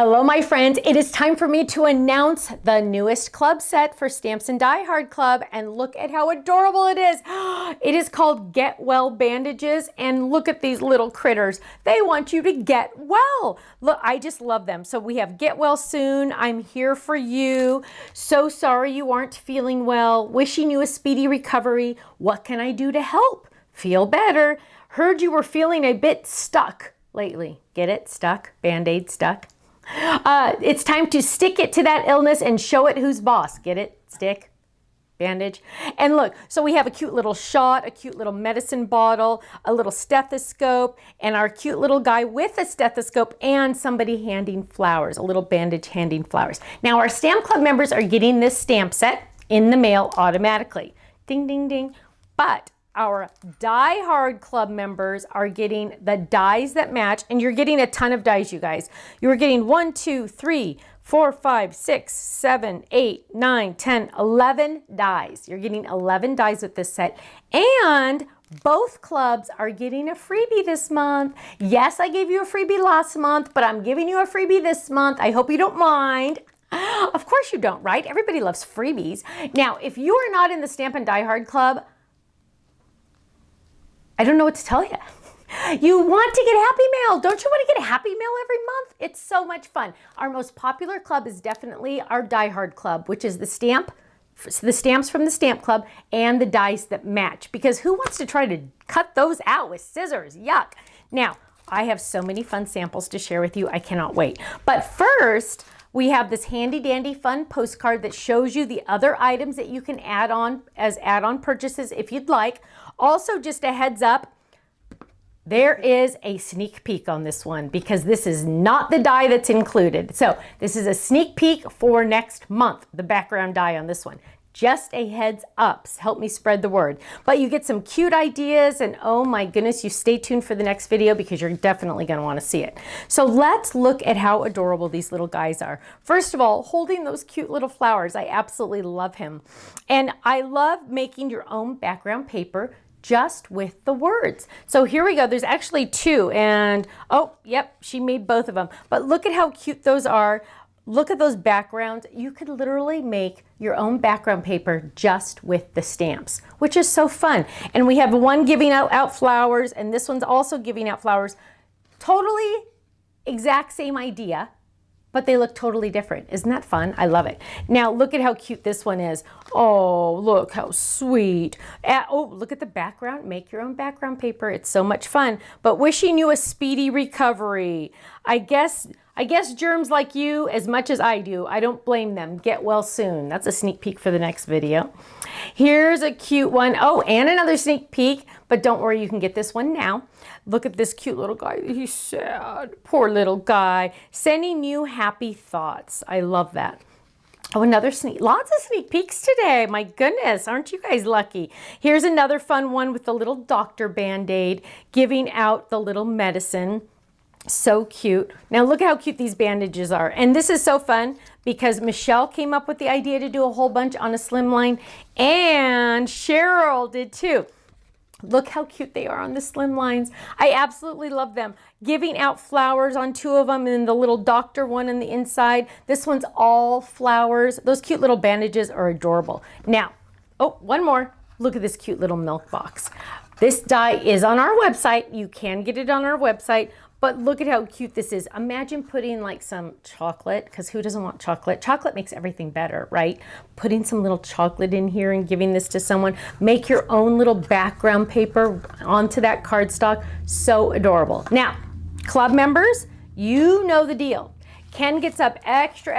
Hello, my friends. It is time for me to announce the newest club set for Stamps and Die Hard Club, and look at how adorable it is. It is called Get Well Bandages, and look at these little critters. They want you to get well. Look, I just love them. So we have Get Well Soon, I'm Here for You, So Sorry You Aren't Feeling Well, Wishing You a Speedy Recovery, What Can I Do to Help? Feel Better, Heard You Were Feeling a Bit Stuck lately. Get it? Stuck? Band-Aid stuck? It's time to stick it to that illness and show it who's boss. Get it? Stick, bandage. And look, so we have a cute little shot, a cute little medicine bottle, a little stethoscope, and our cute little guy with a stethoscope and somebody handing flowers, a little bandage handing flowers. Now our Stamp Club members are getting this stamp set in the mail automatically. Ding, ding, ding. But our Die Hard Club members are getting the dies that match, and you're getting a ton of dies, you guys. You're getting 1, 2, 3, 4, 5, 6, 7, 8, 9, 10, 11 dies. You're getting 11 dies with this set, and both clubs are getting a freebie this month. Yes, I gave you a freebie last month, but I'm giving you a freebie this month. I hope you don't mind. Of course you don't, right? Everybody loves freebies. Now, if you are not in the Stamp and Die Hard Club, I don't know what to tell you. You want to get Happy Mail. Don't you want to get a Happy Mail every month? It's so much fun. Our most popular club is definitely our Die Hard Club, which is the stamps from the Stamp Club and the dies that match, because who wants to try to cut those out with scissors? Yuck. Now, I have so many fun samples to share with you. I cannot wait. But first, we have this handy dandy fun postcard that shows you the other items that you can add on as add-on purchases if you'd like. Also, just a heads up, there is a sneak peek on this one because this is not the die that's included. So this is a sneak peek for next month, the background die on this one. Just a heads up, help me spread the word. But you get some cute ideas, and oh my goodness, you stay tuned for the next video because you're definitely gonna wanna see it. So let's look at how adorable these little guys are. First of all, holding those cute little flowers, I absolutely love him. And I love making your own background paper just with the words. So here we go, there's actually two, and oh, yep, she made both of them. But look at how cute those are. Look at those backgrounds. You could literally make your own background paper just with the stamps, which is so fun. And we have one giving out flowers, and this one's also giving out flowers. Totally exact same idea, but they look totally different. Isn't that fun? I love it. Now look at how cute this one is. Oh, look how sweet. Oh, look at the background. Make your own background paper. It's so much fun. But wishing you a speedy recovery. I guess germs like you as much as I do. I don't blame them. Get well soon. That's a sneak peek for the next video. Here's a cute one. Oh, and another sneak peek, but don't worry, you can get this one now. Look at this cute little guy. He's sad. Poor little guy. Sending you happy thoughts. I love that. Oh, another lots of sneak peeks today. My goodness, aren't you guys lucky? Here's another fun one with the little doctor Band-Aid, giving out the little medicine. So cute. Now look how cute these bandages are. And this is so fun because Michelle came up with the idea to do a whole bunch on a slimline, and Cheryl did too. Look how cute they are on the slim lines. I absolutely love them. Giving out flowers on two of them, and then the little doctor one on the inside. This one's all flowers. Those cute little bandages are adorable. Now, oh, one more. Look at this cute little milk box. This die is on our website. You can get it on our website. But look at how cute this is. Imagine putting like some chocolate, because who doesn't want chocolate? Chocolate makes everything better, right? Putting some little chocolate in here and giving this to someone. Make your own little background paper onto that cardstock. So adorable. Now, club members, you know the deal. Ken gets up extra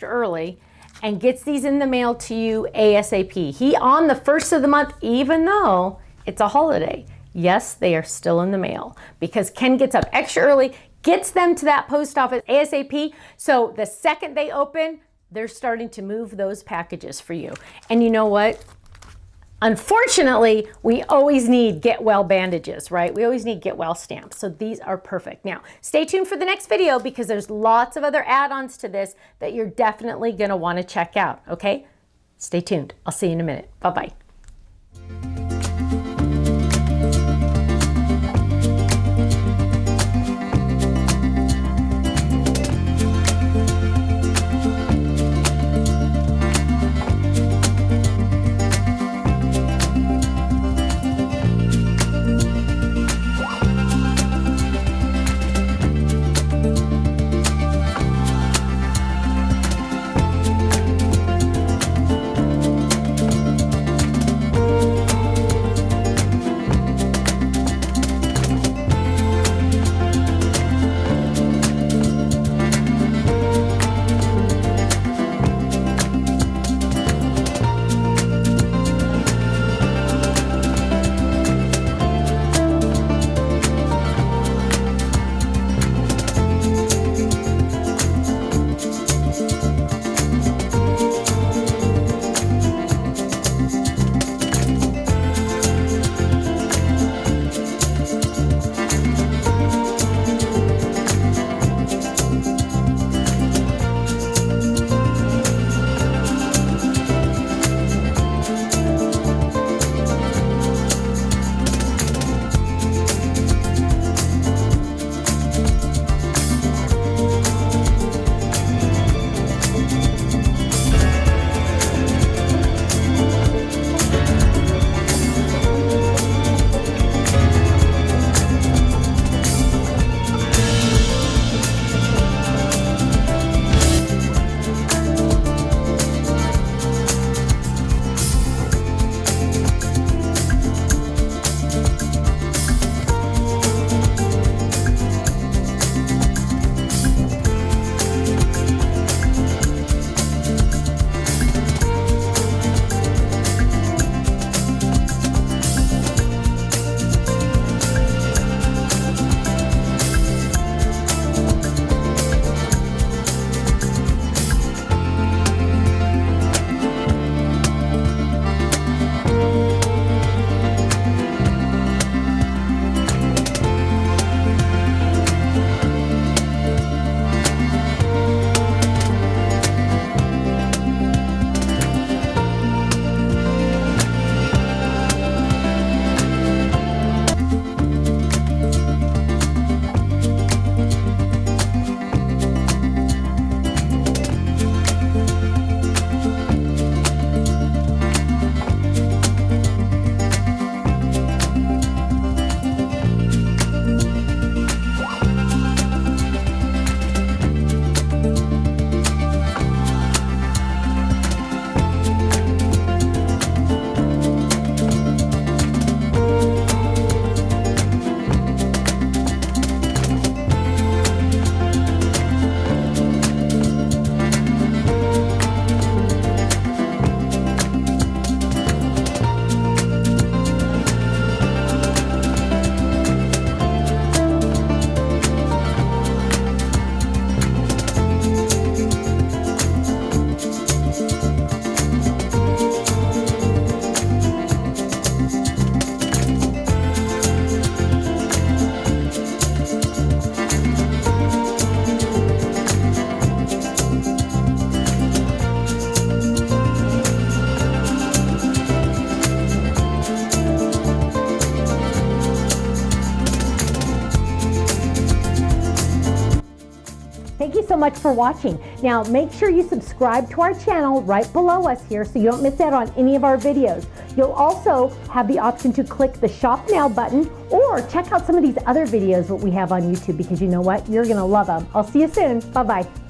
early and gets these in the mail to you ASAP. He on the first of the month, even though it's a holiday. Yes, they are still in the mail because Ken gets up extra early, gets them to that post office ASAP. So the second they open, they're starting to move those packages for you. And you know what? Unfortunately, we always need Get Well bandages, right? We always need Get Well stamps. So these are perfect. Now, stay tuned for the next video because there's lots of other add-ons to this that you're definitely gonna wanna check out, okay? Stay tuned. I'll see you in a minute. Bye-bye. much for watching. Now, make sure you subscribe to our channel right below us here so you don't miss out on any of our videos. You'll also have the option to click the Shop Now button or check out some of these other videos that we have on YouTube, because you know what? You're going to love them. I'll see you soon. Bye-bye.